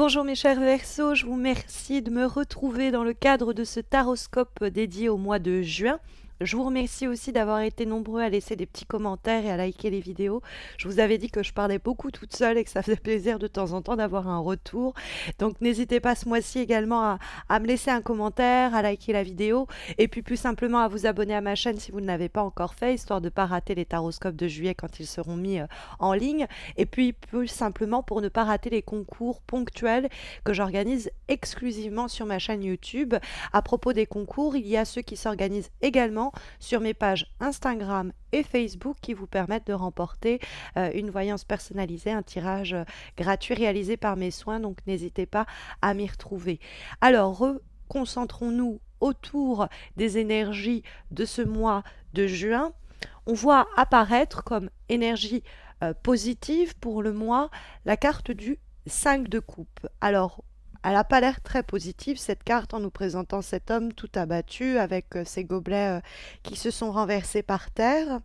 Bonjour mes chers Verseaux, je vous remercie de me retrouver dans le cadre de ce taroscope dédié au mois de juin. Je vous remercie aussi d'avoir été nombreux à laisser des petits commentaires et à liker les vidéos. Je vous avais dit que je parlais beaucoup toute seule et que ça faisait plaisir de temps en temps d'avoir un retour. Donc n'hésitez pas ce mois-ci également à me laisser un commentaire, à liker la vidéo et puis plus simplement à vous abonner à ma chaîne si vous ne l'avez pas encore fait, histoire de ne pas rater les taroscopes de juillet quand ils seront mis en ligne. Et puis plus simplement pour ne pas rater les concours ponctuels que j'organise exclusivement sur ma chaîne YouTube. À propos des concours, il y a ceux qui s'organisent également sur mes pages Instagram et Facebook qui vous permettent de remporter une voyance personnalisée, un tirage gratuit réalisé par mes soins, donc n'hésitez pas à m'y retrouver. Alors, concentrons-nous autour des énergies de ce mois de juin. On voit apparaître comme énergie positive pour le mois la carte du 5 de coupe. Alors, elle n'a pas l'air très positive, cette carte, en nous présentant cet homme tout abattu avec ses gobelets qui se sont renversés par terre.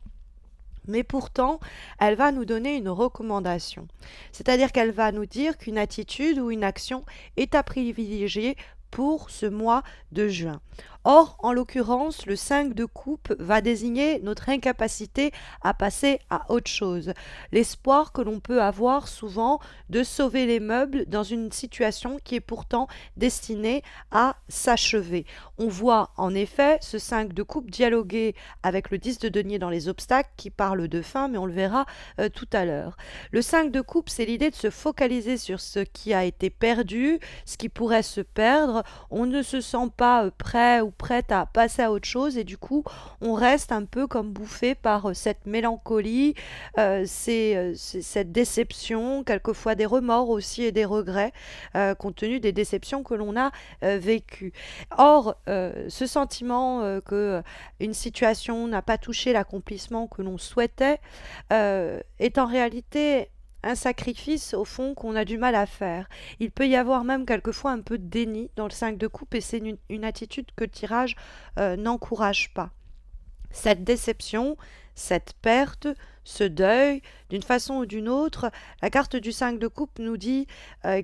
Mais pourtant, elle va nous donner une recommandation. C'est-à-dire qu'elle va nous dire qu'une attitude ou une action est à privilégier pour ce mois de juin. Or, en l'occurrence, le 5 de coupe va désigner notre incapacité à passer à autre chose. L'espoir que l'on peut avoir souvent de sauver les meubles dans une situation qui est pourtant destinée à s'achever. On voit en effet ce 5 de coupe dialoguer avec le 10 de denier dans les obstacles qui parle de fin, mais on le verra tout à l'heure. Le 5 de coupe, c'est l'idée de se focaliser sur ce qui a été perdu, ce qui pourrait se perdre. On ne se sent pas prêt ou prête à passer à autre chose et du coup on reste un peu comme bouffé par cette mélancolie, cette déception, quelquefois des remords aussi et des regrets compte tenu des déceptions que l'on a vécues. Or, ce sentiment que une situation n'a pas touché l'accomplissement que l'on souhaitait est en réalité un sacrifice au fond qu'on a du mal à faire. Il peut y avoir même quelquefois un peu de déni dans le 5 de coupe et c'est une attitude que le tirage n'encourage pas. Cette déception, cette perte, ce deuil, d'une façon ou d'une autre, la carte du 5 de coupe nous dit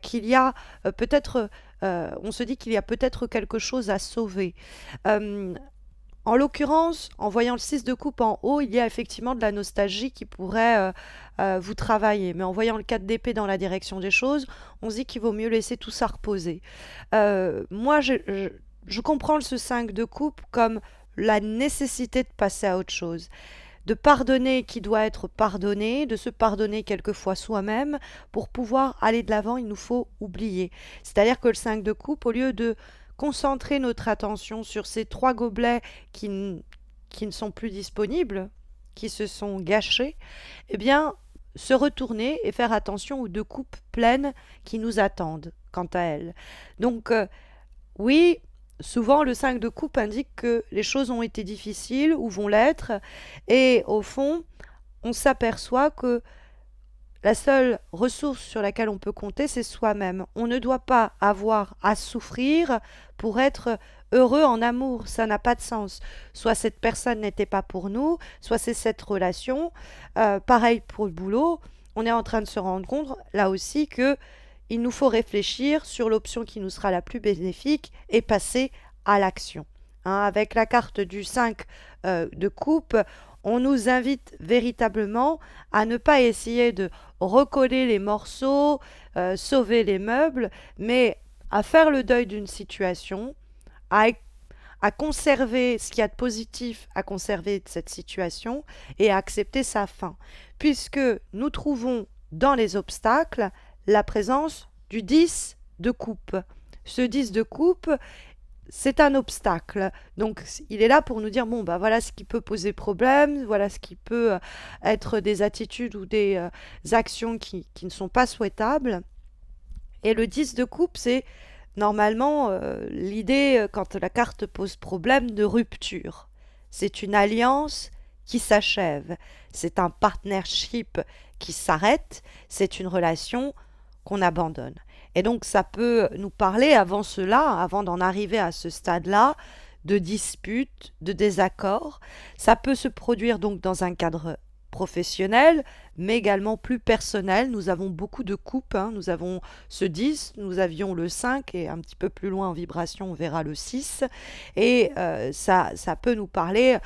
qu'il y a peut-être, on se dit qu'il y a peut-être quelque chose à sauver. En l'occurrence, en voyant le 6 de coupe en haut, il y a effectivement de la nostalgie qui pourrait vous travailler. Mais en voyant le 4 d'épée dans la direction des choses, on se dit qu'il vaut mieux laisser tout ça reposer. Moi, je comprends ce 5 de coupe comme la nécessité de passer à autre chose. De pardonner qui doit être pardonné, de se pardonner quelquefois soi-même. Pour pouvoir aller de l'avant, il nous faut oublier. C'est-à-dire que le 5 de coupe, au lieu de concentrer notre attention sur ces 3 gobelets qui ne sont plus disponibles, qui se sont gâchés, eh bien, se retourner et faire attention aux 2 coupes pleines qui nous attendent, quant à elles. Donc, oui, souvent le 5 de coupe indique que les choses ont été difficiles ou vont l'être, et au fond, on s'aperçoit que la seule ressource sur laquelle on peut compter, c'est soi-même. On ne doit pas avoir à souffrir pour être heureux en amour. Ça n'a pas de sens. Soit cette personne n'était pas pour nous, soit c'est cette relation. Pareil pour le boulot. On est en train de se rendre compte, là aussi, que il nous faut réfléchir sur l'option qui nous sera la plus bénéfique et passer à l'action. Avec la carte du 5 de coupe, on nous invite véritablement à ne pas essayer de recoller les morceaux, sauver les meubles, mais à faire le deuil d'une situation, à conserver ce qu'il y a de positif à conserver de cette situation et à accepter sa fin. Puisque nous trouvons dans les obstacles la présence du 10 de coupe. Ce 10 de coupe, c'est un obstacle. Donc, il est là pour nous dire, bon, bah voilà ce qui peut poser problème, voilà ce qui peut être des attitudes ou des actions qui ne sont pas souhaitables. Et le 10 de coupe, c'est normalement l'idée, quand la carte pose problème, de rupture. C'est une alliance qui s'achève. C'est un partnership qui s'arrête. C'est une relation qu'on abandonne. Et donc ça peut nous parler avant cela, avant d'en arriver à ce stade-là, de disputes, de désaccords. Ça peut se produire donc dans un cadre professionnel, mais également plus personnel. Nous avons beaucoup de coupes, hein. Nous avons ce 10, nous avions le 5 et un petit peu plus loin en vibration, on verra le 6. Et ça peut nous parler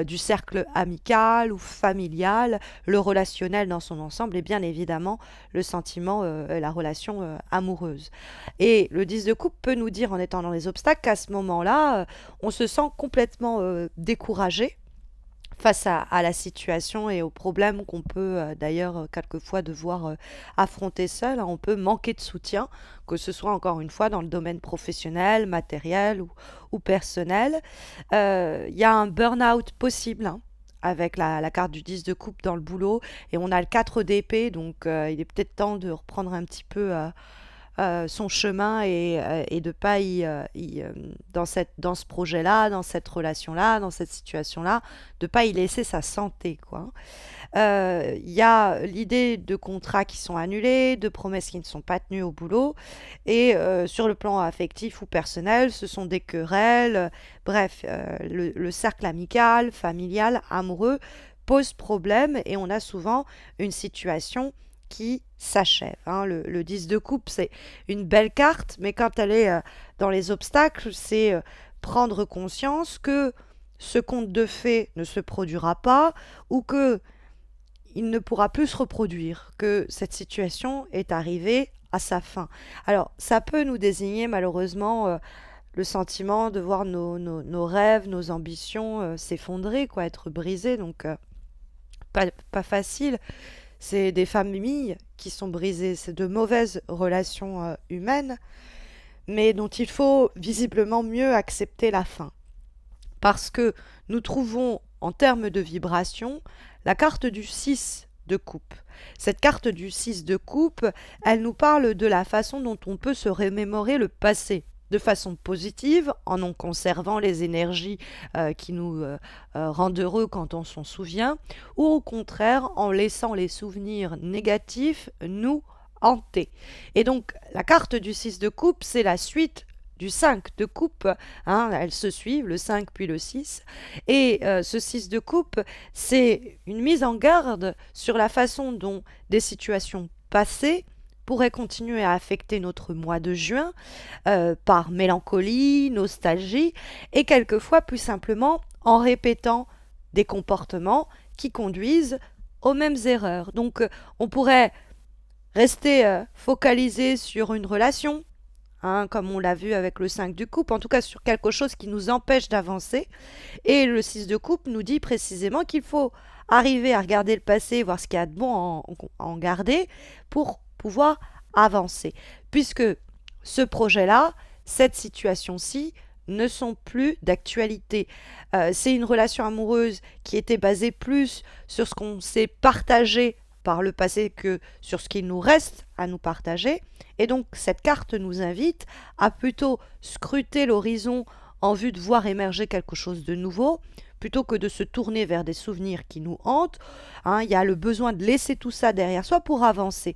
du cercle amical ou familial, le relationnel dans son ensemble et bien évidemment le sentiment, la relation amoureuse. Et le 10 de coupe peut nous dire en étant dans les obstacles qu'à ce moment-là, on se sent complètement découragé face à la situation et aux problèmes qu'on peut d'ailleurs quelquefois devoir affronter seul, hein. On peut manquer de soutien, que ce soit encore une fois dans le domaine professionnel, matériel ou personnel. Il y a un burn-out possible, hein, avec la carte du 10 de coupe dans le boulot et on a le 4 d'épée, donc il est peut-être temps de reprendre un petit peu son chemin et de pas dans ce projet-là, dans cette relation-là, dans cette situation-là, de pas y laisser sa santé, quoi. Il y a l'idée de contrats qui sont annulés, de promesses qui ne sont pas tenues au boulot, et sur le plan affectif ou personnel, ce sont des querelles. Bref, le cercle amical, familial, amoureux pose problème et on a souvent une situation qui s'achève, hein. Le 10 de coupe, c'est une belle carte, mais quand elle est dans les obstacles, c'est prendre conscience que ce conte de fées ne se produira pas ou que il ne pourra plus se reproduire, que cette situation est arrivée à sa fin. Alors, ça peut nous désigner malheureusement le sentiment de voir nos rêves, nos ambitions s'effondrer, quoi, être brisés, donc pas facile. C'est des familles qui sont brisées, c'est de mauvaises relations humaines, mais dont il faut visiblement mieux accepter la fin. Parce que nous trouvons en termes de vibration la carte du 6 de coupe. Cette carte du 6 de coupe, elle nous parle de la façon dont on peut se remémorer le passé de façon positive, en en conservant les énergies qui nous rendent heureux quand on s'en souvient, ou au contraire en laissant les souvenirs négatifs nous hanter. Et donc la carte du 6 de coupe, c'est la suite du 5 de coupe, hein, elles se suivent, le 5 puis le 6. Et ce 6 de coupe, c'est une mise en garde sur la façon dont des situations passées pourraient continuer à affecter notre mois de juin par mélancolie, nostalgie et quelquefois plus simplement en répétant des comportements qui conduisent aux mêmes erreurs. Donc on pourrait rester focalisé sur une relation, hein, comme on l'a vu avec le 5 de coupe, en tout cas sur quelque chose qui nous empêche d'avancer. Et le 6 de coupe nous dit précisément qu'il faut arriver à regarder le passé, voir ce qu'il y a de bon à en garder pour pouvoir avancer. Puisque ce projet-là, cette situation-ci, ne sont plus d'actualité. C'est une relation amoureuse qui était basée plus sur ce qu'on s'est partagé par le passé que sur ce qu'il nous reste à nous partager. Et donc cette carte nous invite à plutôt scruter l'horizon en vue de voir émerger quelque chose de nouveau, plutôt que de se tourner vers des souvenirs qui nous hantent. Hein, il y a le besoin de laisser tout ça derrière soi pour avancer.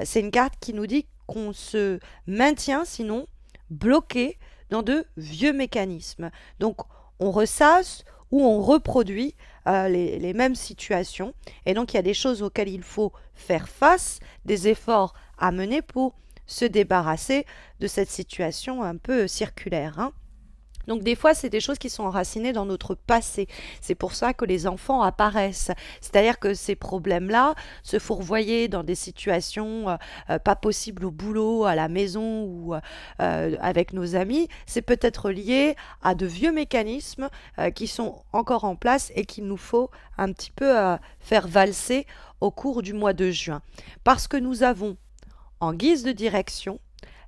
C'est une carte qui nous dit qu'on se maintient sinon bloqué dans de vieux mécanismes. Donc on ressasse ou on reproduit les mêmes situations. Et donc il y a des choses auxquelles il faut faire face, des efforts à mener pour se débarrasser de cette situation un peu circulaire, hein. Donc des fois, c'est des choses qui sont enracinées dans notre passé. C'est pour ça que les enfants apparaissent. C'est-à-dire que ces problèmes-là se fourvoyer dans des situations pas possibles au boulot, à la maison ou avec nos amis, c'est peut-être lié à de vieux mécanismes qui sont encore en place et qu'il nous faut un petit peu faire valser au cours du mois de juin. Parce que nous avons en guise de direction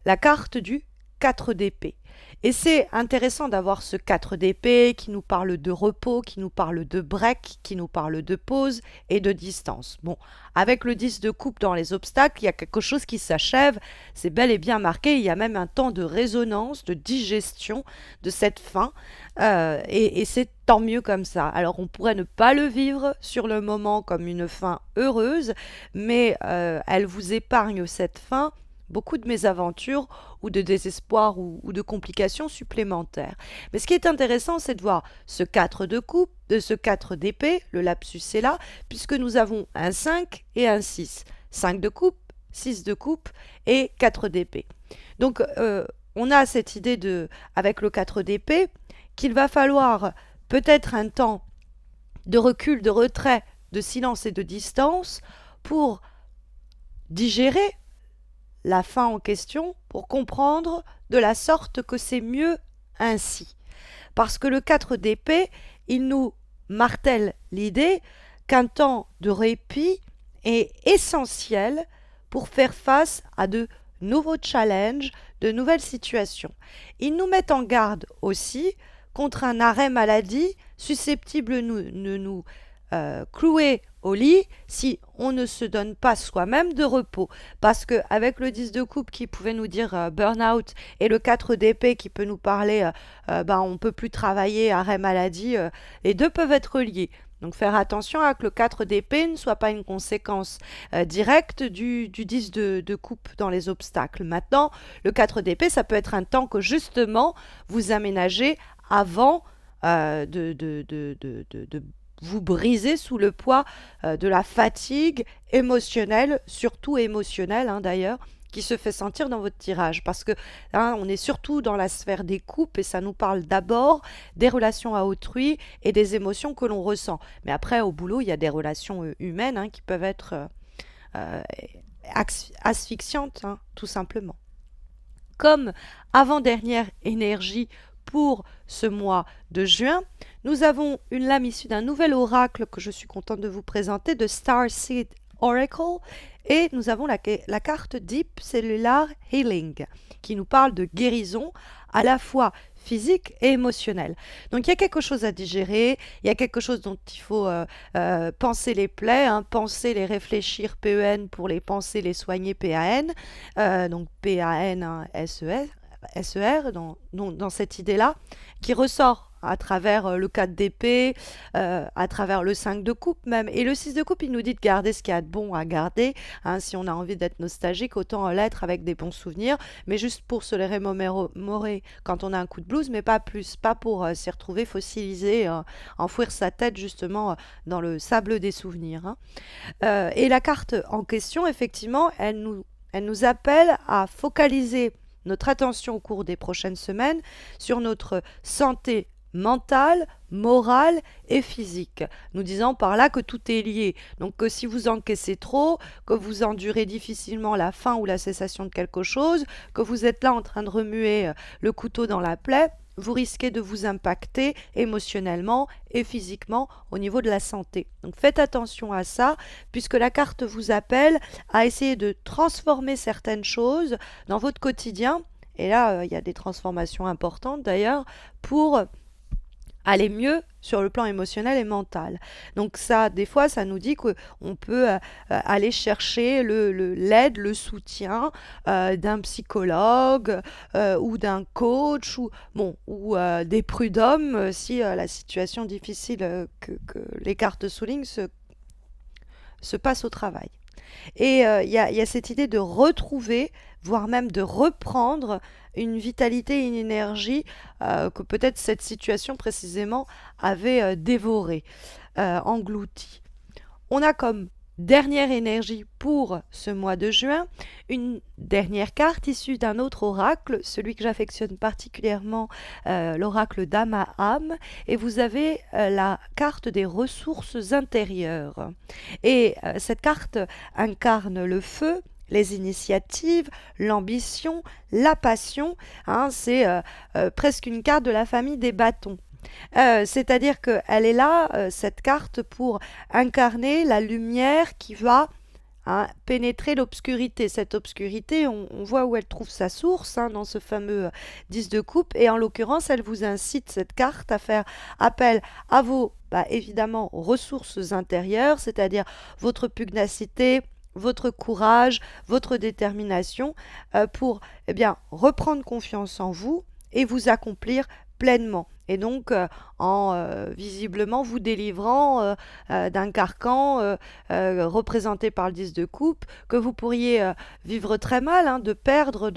la carte du 4 d'épée. Et c'est intéressant d'avoir ce 4 d'épée qui nous parle de repos, qui nous parle de break, qui nous parle de pause et de distance. Bon, avec le 10 de coupe dans les obstacles, il y a quelque chose qui s'achève, c'est bel et bien marqué, il y a même un temps de résonance, de digestion de cette fin, et c'est tant mieux comme ça. Alors on pourrait ne pas le vivre sur le moment comme une fin heureuse, mais elle vous épargne cette fin beaucoup de mésaventures ou de désespoir ou de complications supplémentaires. Mais ce qui est intéressant, c'est de voir ce 4 de coupe, de ce 4 d'épée, le lapsus est là, puisque nous avons un 5 et un 6. 5 de coupe, 6 de coupe et 4 d'épée. Donc on a cette idée avec le 4 d'épée qu'il va falloir peut-être un temps de recul, de retrait, de silence et de distance pour digérer la fin en question, pour comprendre de la sorte que c'est mieux ainsi. Parce que le 4 d'épée, il nous martèle l'idée qu'un temps de répit est essentiel pour faire face à de nouveaux challenges, de nouvelles situations. Il nous met en garde aussi contre un arrêt maladie susceptible de nous clouer au lit si on ne se donne pas soi-même de repos. Parce qu'avec le 10 de coupe qui pouvait nous dire burn-out et le 4 d'épée qui peut nous parler on ne peut plus travailler, arrêt maladie, les deux peuvent être liés. Donc faire attention à que le 4 d'épée ne soit pas une conséquence directe du 10 de coupe dans les obstacles. Maintenant, le 4 d'épée, ça peut être un temps que justement vous aménagez avant de vous briser sous le poids de la fatigue émotionnelle, surtout émotionnelle d'ailleurs, qui se fait sentir dans votre tirage. Parce que on est surtout dans la sphère des couples et ça nous parle d'abord des relations à autrui et des émotions que l'on ressent. Mais après, au boulot, il y a des relations humaines qui peuvent être asphyxiantes, tout simplement. Comme avant-dernière énergie pour ce mois de juin, nous avons une lame issue d'un nouvel oracle que je suis contente de vous présenter, de Starseed Oracle, et nous avons la carte Deep Cellular Healing, qui nous parle de guérison à la fois physique et émotionnelle. Donc il y a quelque chose à digérer, il y a quelque chose dont il faut penser les plaies, penser les réfléchir PEN pour les penser, les soigner PAN, donc PAN, SER, dans cette idée-là, qui ressort à travers le 4 d'épée, à travers le 5 de coupe même. Et le 6 de coupe, il nous dit de garder ce qu'il y a de bon à garder. Si on a envie d'être nostalgique, autant l'être avec des bons souvenirs, mais juste pour se les remémorer quand on a un coup de blues, mais pas plus, pas pour s'y retrouver fossilisé, enfouir sa tête justement dans le sable des souvenirs. Et la carte en question, effectivement, elle nous appelle à focaliser notre attention au cours des prochaines semaines sur notre santé mentale, morale et physique, nous disant par là que tout est lié. Donc que si vous encaissez trop, que vous endurez difficilement la faim ou la cessation de quelque chose, que vous êtes là en train de remuer le couteau dans la plaie, vous risquez de vous impacter émotionnellement et physiquement au niveau de la santé. Donc faites attention à ça, puisque la carte vous appelle à essayer de transformer certaines choses dans votre quotidien. Et là, il y a des transformations importantes d'ailleurs pour aller mieux sur le plan émotionnel et mental. Donc ça, des fois, ça nous dit qu'on peut aller chercher l'aide, le soutien d'un psychologue ou d'un coach ou des prud'hommes si la situation difficile que les cartes soulignent se passe au travail. Et il y a cette idée de retrouver, voire même de reprendre une vitalité et une énergie que peut-être cette situation précisément avait dévorée, engloutie. On a comme dernière énergie pour ce mois de juin une dernière carte issue d'un autre oracle, celui que j'affectionne particulièrement, l'oracle d'Amaham, et vous avez la carte des ressources intérieures. Et cette carte incarne le feu, les initiatives, l'ambition, la passion. C'est presque une carte de la famille des bâtons. C'est-à-dire qu'elle est là, cette carte, pour incarner la lumière qui va pénétrer l'obscurité. Cette obscurité, on voit où elle trouve sa source dans ce fameux 10 de coupe, et en l'occurrence, elle vous incite, cette carte, à faire appel à vos, évidemment, ressources intérieures, c'est-à-dire votre pugnacité, votre courage, votre détermination, pour reprendre confiance en vous et vous accomplir pleinement. Et donc, en visiblement vous délivrant d'un carcan représenté par le 10 de coupe, que vous pourriez vivre très mal, hein, de perdre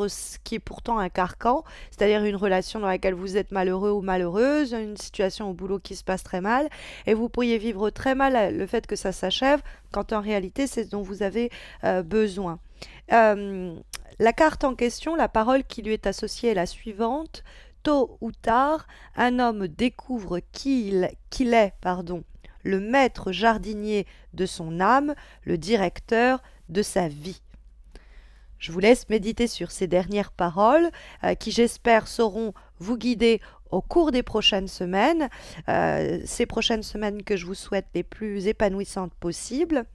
ce qui est pourtant un carcan, c'est-à-dire une relation dans laquelle vous êtes malheureux ou malheureuse, une situation au boulot qui se passe très mal, et vous pourriez vivre très mal le fait que ça s'achève, quand en réalité c'est ce dont vous avez besoin. Euh, la carte en question, la parole qui lui est associée est la suivante. Tôt ou tard, un homme découvre qu'il est, pardon, le maître jardinier de son âme, le directeur de sa vie. Je vous laisse méditer sur ces dernières paroles qui, j'espère, sauront vous guider au cours des prochaines semaines, ces prochaines semaines que je vous souhaite les plus épanouissantes possibles.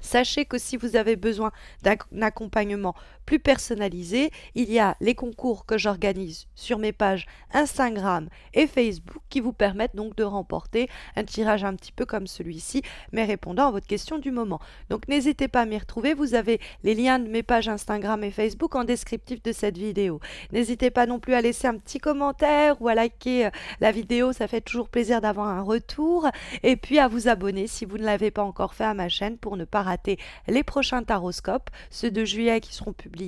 Sachez que si vous avez besoin d'un accompagnement plus personnalisé, il y a les concours que j'organise sur mes pages Instagram et Facebook qui vous permettent donc de remporter un tirage un petit peu comme celui-ci, mais répondant à votre question du moment. Donc n'hésitez pas à m'y retrouver, vous avez les liens de mes pages Instagram et Facebook en descriptif de cette vidéo. N'hésitez pas non plus à laisser un petit commentaire ou à liker la vidéo, ça fait toujours plaisir d'avoir un retour, et puis à vous abonner si vous ne l'avez pas encore fait à ma chaîne pour ne pas rater les prochains taroscopes, ceux de juillet qui seront publiés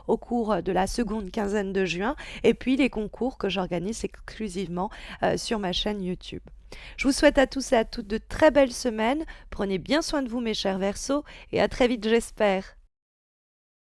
au cours de la seconde quinzaine de juin, et puis les concours que j'organise exclusivement sur ma chaîne YouTube. Je vous souhaite à tous et à toutes de très belles semaines, prenez bien soin de vous mes chers Verseaux, et à très vite j'espère.